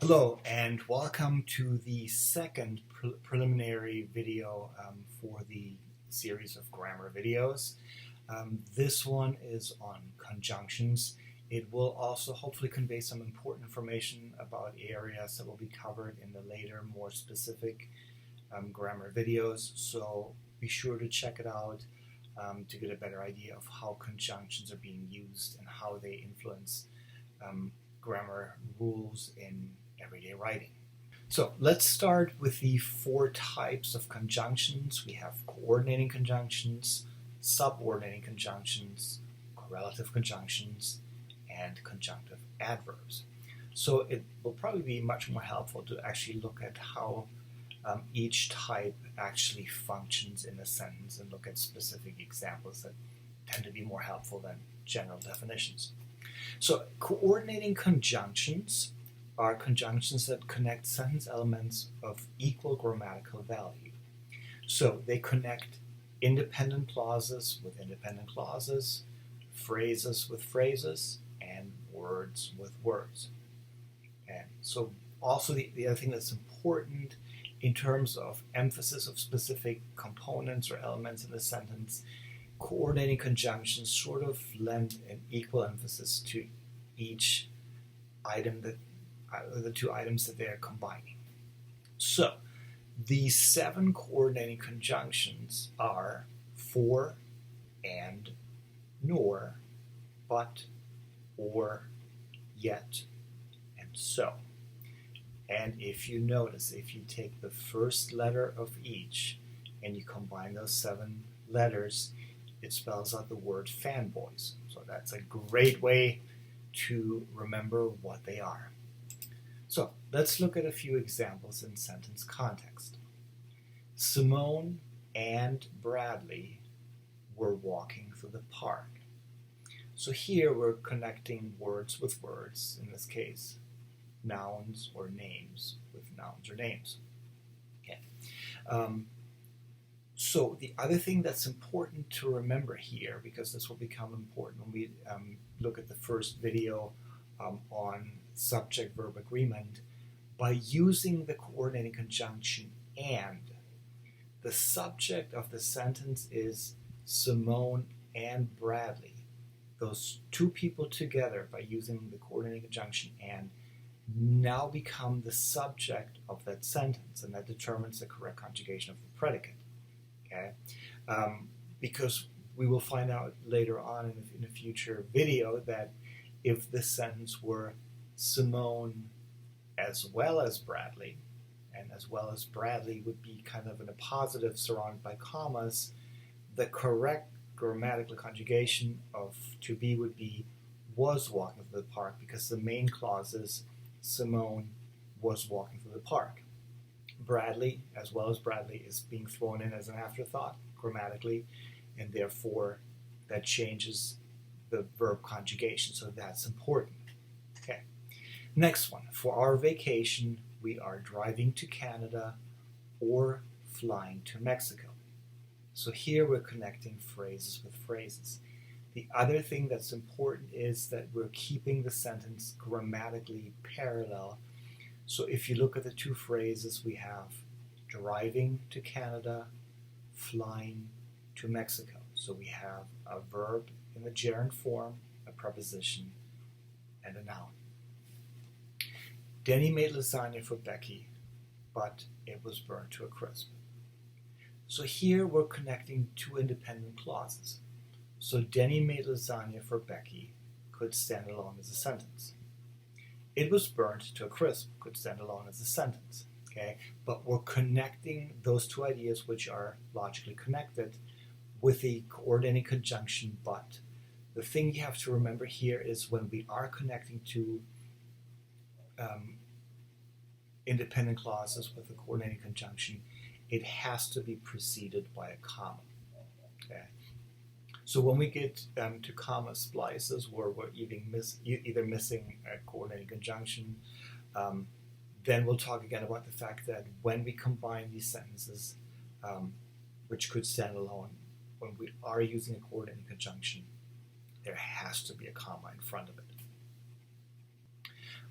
Hello and welcome to the second preliminary video for the series of grammar videos. This one is on conjunctions. It will also hopefully convey some important information about areas that will be covered in the later, more specific grammar videos. So be sure to check it out to get a better idea of how conjunctions are being used and how they influence grammar rules in everyday writing. So let's start with the four types of conjunctions. We have coordinating conjunctions, subordinating conjunctions, correlative conjunctions, and conjunctive adverbs. So it will probably be much more helpful to actually look at how each type actually functions in a sentence and look at specific examples that tend to be more helpful than general definitions. So coordinating conjunctions are conjunctions that connect sentence elements of equal grammatical value. So they connect independent clauses with independent clauses, phrases with phrases, and words with words. And so also the other thing that's important in terms of emphasis of specific components or elements in a sentence, coordinating conjunctions sort of lend an equal emphasis to each item that the two items that they're combining. So the 7 coordinating conjunctions are for, and, nor, but, or, yet, and so. And if you notice, if you take the first letter of each and you combine those 7 letters, it spells out the word fanboys. So that's a great way to remember what they are. So let's look at a few examples in sentence context. Simone and Bradley were walking through the park. So here we're connecting words with words, in this case, nouns or names with nouns or names. Okay. So the other thing that's important to remember here, because this will become important when we look at the first video on subject-verb agreement, by using the coordinating conjunction and, the subject of the sentence is Simone and Bradley. Those two people together, by using the coordinating conjunction and, now become the subject of that sentence, and that determines the correct conjugation of the predicate. Okay? Because we will find out later on in a future video that if this sentence were Simone as well as Bradley, and as well as Bradley would be kind of in a positive surrounded by commas, the correct grammatical conjugation of to be would be was walking through the park, because the main clause is Simone was walking through the park. Bradley, as well as Bradley, is being thrown in as an afterthought grammatically, and therefore that changes the verb conjugation, so that's important. Okay. Next one. For our vacation, we are driving to Canada or flying to Mexico. So here we're connecting phrases with phrases. The other thing that's important is that we're keeping the sentence grammatically parallel. So if you look at the two phrases, we have driving to Canada, flying to Mexico. So we have a verb in the gerund form, a preposition, and a noun. Denny made lasagna for Becky, but it was burned to a crisp. So here we're connecting two independent clauses. So Denny made lasagna for Becky could stand alone as a sentence. It was burnt to a crisp could stand alone as a sentence. Okay? But we're connecting those two ideas, which are logically connected, with the coordinating conjunction but. The thing you have to remember here is when we are connecting two independent clauses with a coordinating conjunction, it has to be preceded by a comma. Okay? So when we get to comma splices, where we're either missing a coordinating conjunction, then we'll talk again about the fact that when we combine these sentences, which could stand alone, when we are using a coordinating conjunction, there has to be a comma in front of it.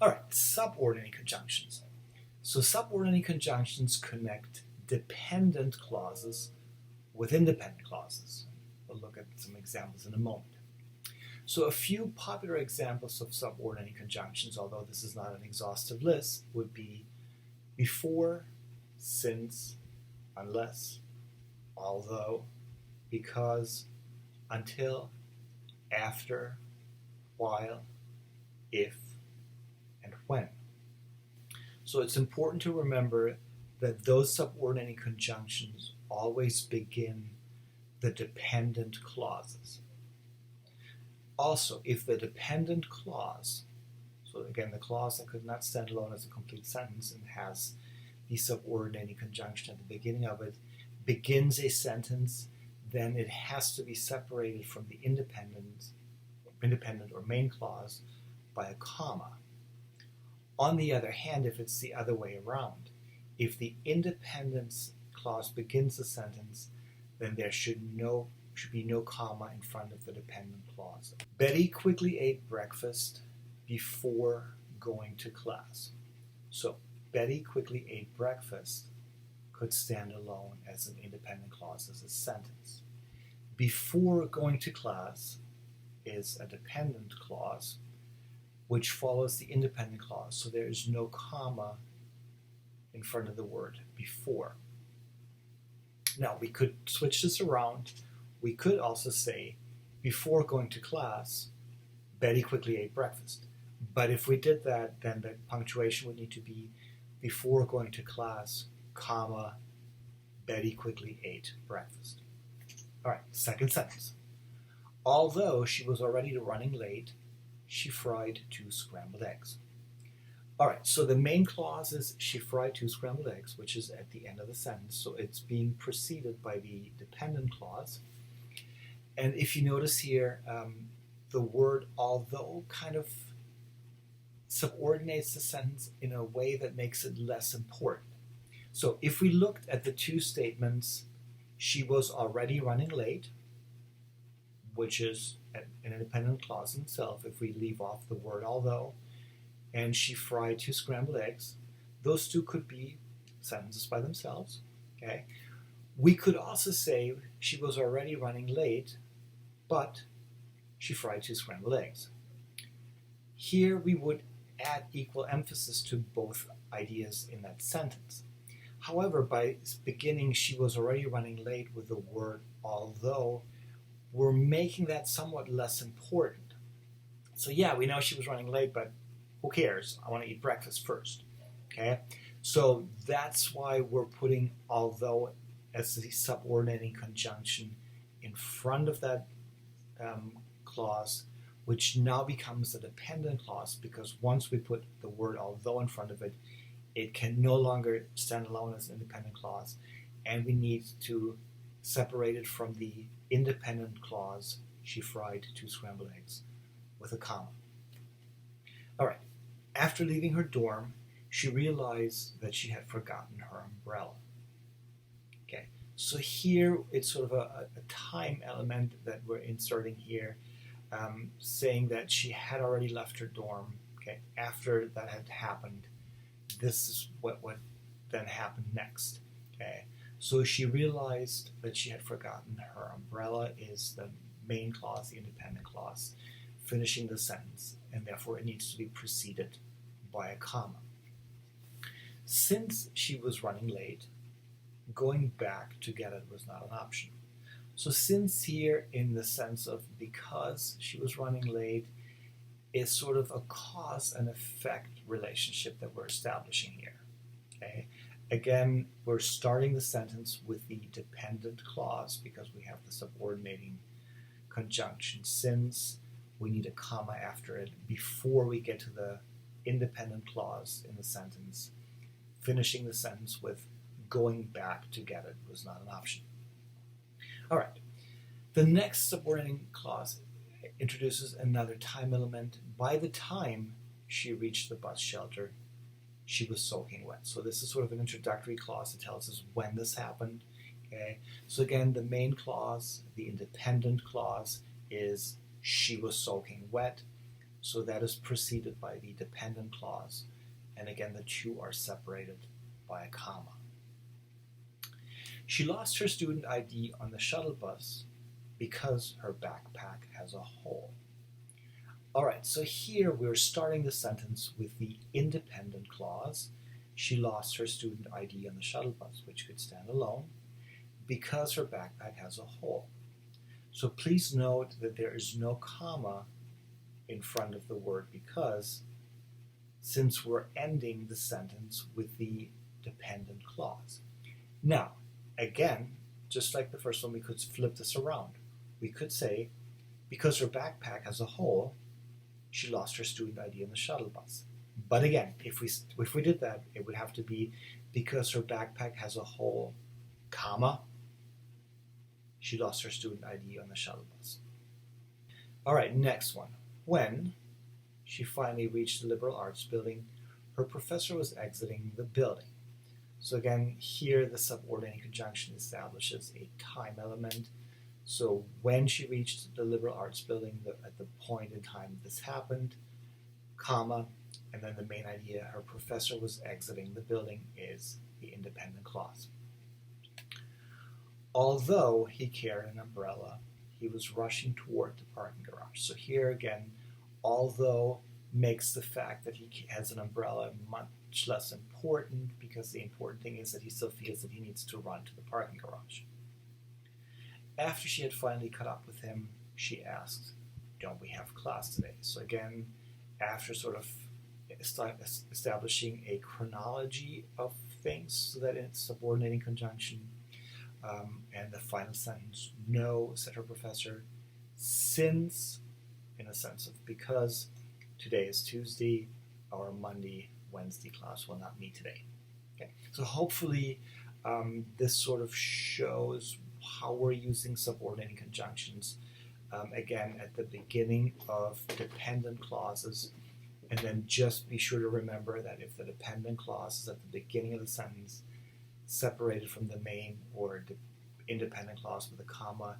All right, subordinating conjunctions. So subordinating conjunctions connect dependent clauses with independent clauses. We'll look at some examples in a moment. So a few popular examples of subordinating conjunctions, although this is not an exhaustive list, would be before, since, unless, although, because, until, after, while, if, and when. So it's important to remember that those subordinating conjunctions always begin the dependent clauses. Also, if the dependent clause, so again the clause that could not stand alone as a complete sentence and has the subordinating conjunction at the beginning of it, begins a sentence, then it has to be separated from the independent or main clause by a comma. On the other hand, if it's the other way around, if the independence clause begins the sentence, then there should be no comma in front of the dependent clause. Betty quickly ate breakfast before going to class. So Betty quickly ate breakfast could stand alone as an independent clause, as a sentence. Before going to class is a dependent clause which follows the independent clause, so there is no comma in front of the word before. Now we could switch this around. We could also say, before going to class, Betty quickly ate breakfast. But if we did that, then the punctuation would need to be before going to class, comma, Betty quickly ate breakfast. All right, second sentence. Although she was already running late, she fried 2 scrambled eggs. All right, so the main clause is she fried 2 scrambled eggs, which is at the end of the sentence. So it's being preceded by the dependent clause. And if you notice here, the word although kind of subordinates the sentence in a way that makes it less important. So if we looked at the two statements, she was already running late, which is an independent clause in itself if we leave off the word although, and she fried 2 scrambled eggs, those two could be sentences by themselves. Okay. We could also say she was already running late, but she fried 2 scrambled eggs. Here we would add equal emphasis to both ideas in that sentence. However, by beginning she was already running late with the word although, we're making that somewhat less important. So yeah, we know she was running late, but who cares? I want to eat breakfast first. Okay? So that's why we're putting although as the subordinating conjunction in front of that clause, which now becomes a dependent clause, because once we put the word although in front of it, it can no longer stand alone as an independent clause, and we need to separate it from the independent clause, she fried 2 scrambled eggs, with a comma. All right. After leaving her dorm, she realized that she had forgotten her umbrella. Okay, so here it's sort of a time element that we're inserting here, saying that she had already left her dorm. Okay, after that had happened, this is what then happened next. Okay, so she realized that she had forgotten her umbrella is the main clause, the independent clause, finishing the sentence, and therefore it needs to be preceded by a comma. Since she was running late, going back to get it was not an option. So since here, in the sense of because she was running late, is sort of a cause and effect relationship that we're establishing here. Okay? Again, we're starting the sentence with the dependent clause because we have the subordinating conjunction since. We need a comma after it before we get to the independent clause in the sentence, finishing the sentence with going back to get it was not an option. All right. The next subordinating clause introduces another time element. By the time she reached the bus shelter, she was soaking wet. So this is sort of an introductory clause that tells us when this happened. Okay. So again, the main clause, the independent clause, is she was soaking wet. So that is preceded by the dependent clause. And again, the two are separated by a comma. She lost her student ID on the shuttle bus because her backpack has a hole. All right, so here we're starting the sentence with the independent clause. She lost her student ID on the shuttle bus, which could stand alone, because her backpack has a hole. So please note that there is no comma in front of the word because, since we're ending the sentence with the dependent clause. Now, again, just like the first one, we could flip this around. We could say, because her backpack has a hole, she lost her student ID on the shuttle bus. But again, if we did that, it would have to be because her backpack has a hole, comma, she lost her student ID on the shuttle bus. All right, next one. When she finally reached the liberal arts building, her professor was exiting the building. So again, here the subordinating conjunction establishes a time element. So when she reached the liberal arts building, at the point in time this happened, comma, and then the main idea, her professor was exiting the building, is the independent clause. Although he carried an umbrella, he was rushing toward the parking garage. So here again, although makes the fact that he has an umbrella much less important, because the important thing is that he still feels that he needs to run to the parking garage. After she had finally caught up with him, she asked, "Don't we have class today?" So again, after sort of establishing a chronology of things, so that it's subordinating conjunction, and the final sentence, "No," said her professor, "since," in a sense of because, today is Tuesday, our Monday, Wednesday class will not meet today. Okay, so hopefully this sort of shows how we're using subordinating conjunctions, again, at the beginning of dependent clauses, and then just be sure to remember that if the dependent clause is at the beginning of the sentence, separated from the main or independent clause with a comma,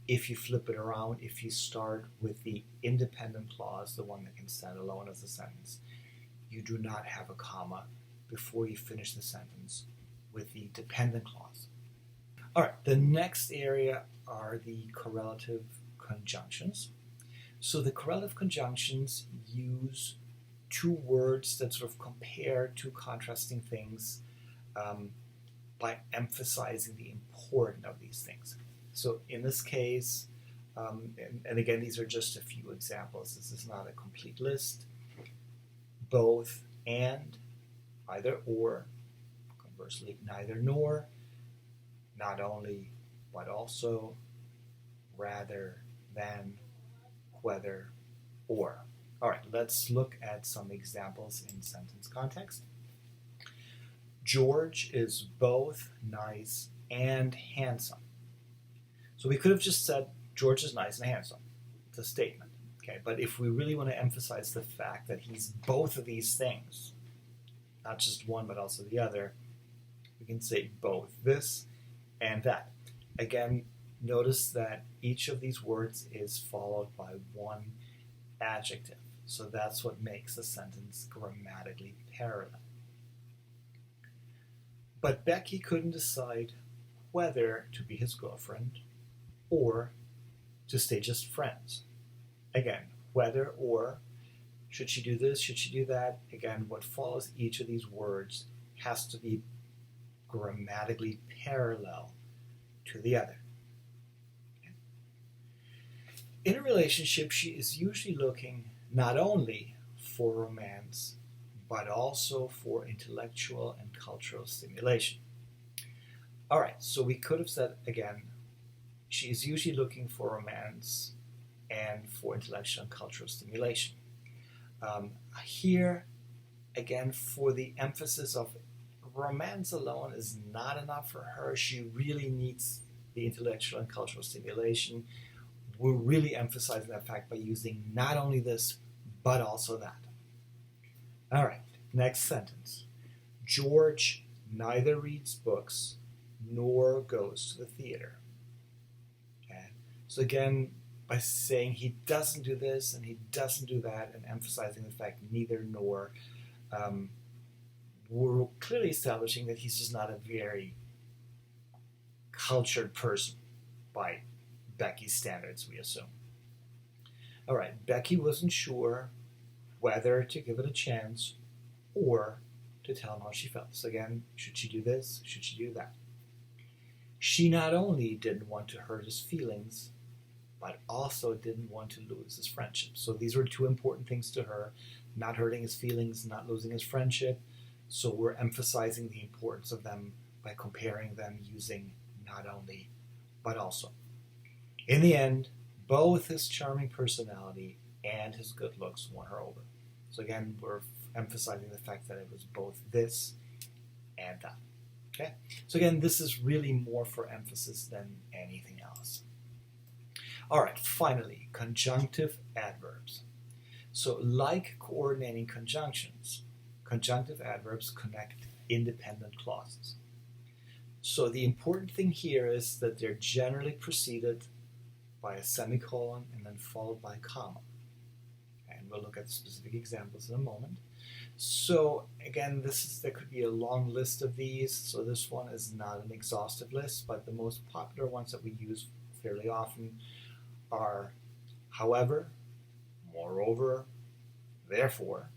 if you flip it around, if you start with the independent clause, the one that can stand alone as a sentence, you do not have a comma before you finish the sentence with the dependent clause. All right, the next area are the correlative conjunctions. So the correlative conjunctions use two words that sort of compare two contrasting things by emphasizing the importance of these things. So in this case, and again, these are just a few examples. This is not a complete list. Both and, either or, conversely, neither nor, not only, but also, rather than, whether, or. All right, let's look at some examples in sentence context. George is both nice and handsome. So we could have just said George is nice and handsome. It's a statement. Okay, but if we really want to emphasize the fact that he's both of these things, not just one but also the other, we can say both this and that. Again, notice that each of these words is followed by one adjective. So that's what makes a sentence grammatically parallel. But Becky couldn't decide whether to be his girlfriend or to stay just friends. Again, whether or, should she do this, should she do that? Again, what follows each of these words has to be grammatically parallel to the other. Okay. In a relationship, she is usually looking not only for romance, but also for intellectual and cultural stimulation. All right, so we could have said, again, she is usually looking for romance and for intellectual and cultural stimulation. Here, again, for the emphasis of romance alone is not enough for her. She really needs the intellectual and cultural stimulation. We're really emphasizing that fact by using not only this, but also that. All right, next sentence. George neither reads books nor goes to the theater. Okay, so again, by saying he doesn't do this and he doesn't do that, and emphasizing the fact neither nor, we're clearly establishing that he's just not a very cultured person by Becky's standards, we assume. All right, Becky wasn't sure whether to give it a chance or to tell him how she felt. So again, should she do this? Should she do that? She not only didn't want to hurt his feelings, but also didn't want to lose his friendship. So these were two important things to her: not hurting his feelings, not losing his friendship. So we're emphasizing the importance of them by comparing them using not only, but also. In the end, both his charming personality and his good looks won her over. So again, we're emphasizing the fact that it was both this and that. Okay? So again, this is really more for emphasis than anything else. All right, finally, conjunctive adverbs. So like coordinating conjunctions, conjunctive adverbs connect independent clauses. So the important thing here is that they're generally preceded by a semicolon and then followed by a comma. And we'll look at specific examples in a moment. So again, there could be a long list of these. So this one is not an exhaustive list, but the most popular ones that we use fairly often are however, moreover, therefore,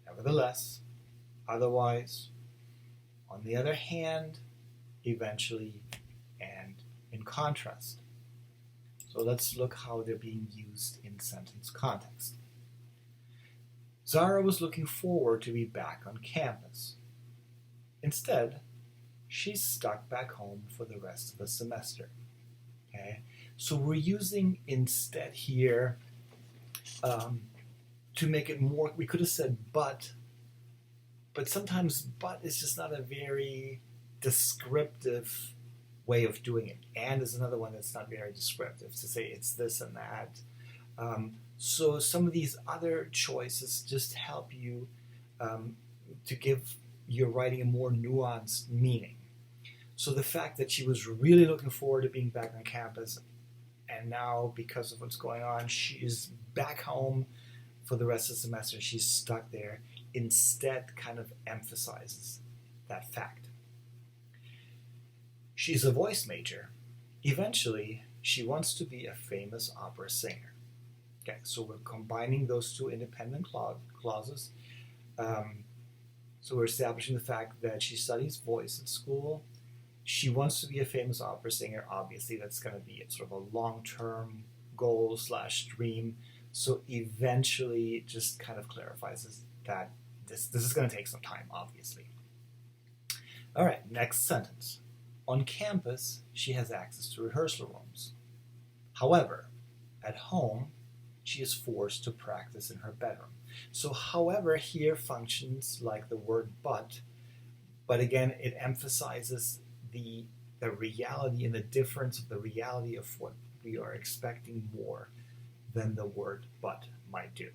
nevertheless, otherwise, on the other hand, eventually, and in contrast. So let's look how they're being used in sentence context. Zara was looking forward to be back on campus. Instead, she's stuck back home for the rest of the semester. Okay? So we're using instead here to make it more, we could have said but sometimes but is just not a very descriptive way of doing it. And is another one that's not very descriptive, to say it's this and that. So some of these other choices just help you to give your writing a more nuanced meaning. So the fact that she was really looking forward to being back on campus, and now because of what's going on, she is back home for the rest of the semester. She's stuck there. Instead, kind of emphasizes that fact. She's a voice major. Eventually, she wants to be a famous opera singer. Okay, so we're combining those two independent clauses. So we're establishing the fact that she studies voice at school. She wants to be a famous opera singer. Obviously, that's going to be sort of a long-term goal / dream. So eventually, it just kind of clarifies that this is going to take some time, obviously. All right, next sentence. On campus, she has access to rehearsal rooms. However, at home, she is forced to practice in her bedroom. So however here functions like the word but again, it emphasizes the reality and the difference of the reality of what we are expecting more than the word but might do.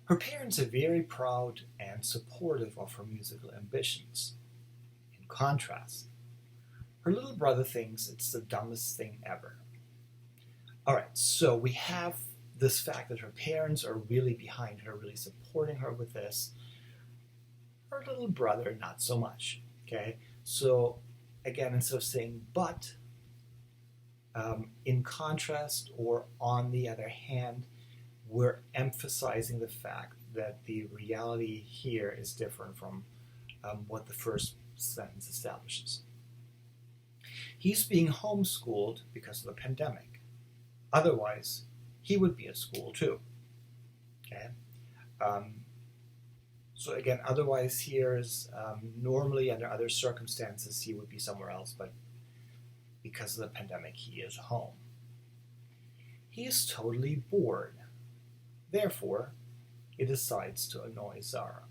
Her parents are very proud and supportive of her musical ambitions. In contrast, her little brother thinks it's the dumbest thing ever. All right, so we have this fact that her parents are really behind her, really supporting her with this. Her little brother, not so much. Okay, so again, instead of saying but, in contrast or on the other hand, we're emphasizing the fact that the reality here is different from what the first sentence establishes. He's being homeschooled because of the pandemic. Otherwise, he would be at school too. Okay. So again, otherwise here is normally under other circumstances he would be somewhere else, but because of the pandemic he is home. He is totally bored. Therefore, he decides to annoy Zara.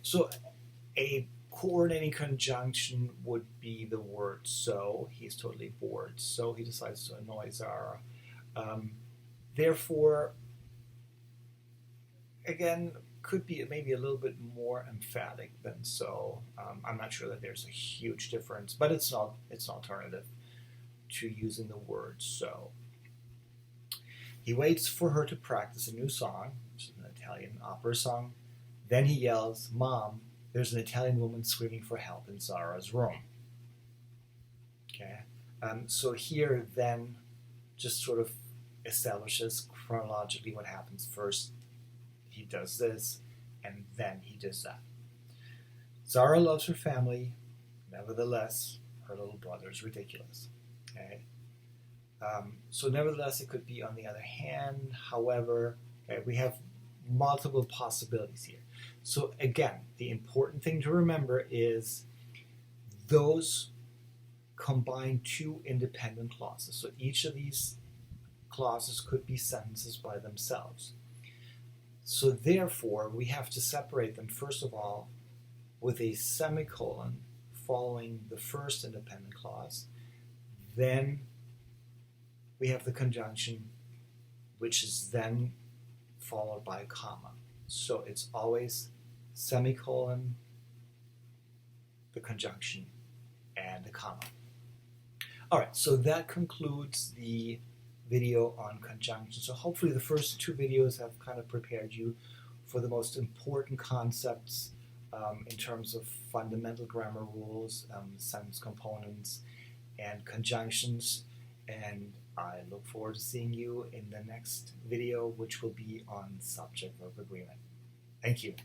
So a coordinating conjunction would be the word so. He's totally bored, so he decides to annoy Zara. Therefore, again, could be maybe a little bit more emphatic than so. I'm not sure that there's a huge difference, but it's an alternative to using the word so. He waits for her to practice a new song, which is an Italian opera song. Then he yells, "Mom, there's an Italian woman screaming for help in Zara's room." Okay, so here then just sort of establishes chronologically what happens. First, he does this, and then he does that. Zara loves her family, nevertheless, her little brother is ridiculous. Okay, so nevertheless, it could be on the other hand. However, okay, we have multiple possibilities here. So again, the important thing to remember is those combine two independent clauses. So each of these clauses could be sentences by themselves. So therefore, we have to separate them, first of all, with a semicolon following the first independent clause. Then we have the conjunction, which is then followed by a comma. So it's always semicolon, the conjunction, and a comma. All right, so that concludes the video on conjunction. So hopefully the first two videos have kind of prepared you for the most important concepts in terms of fundamental grammar rules, sentence components, and conjunctions. And I look forward to seeing you in the next video, which will be on subject-verb agreement. Thank you.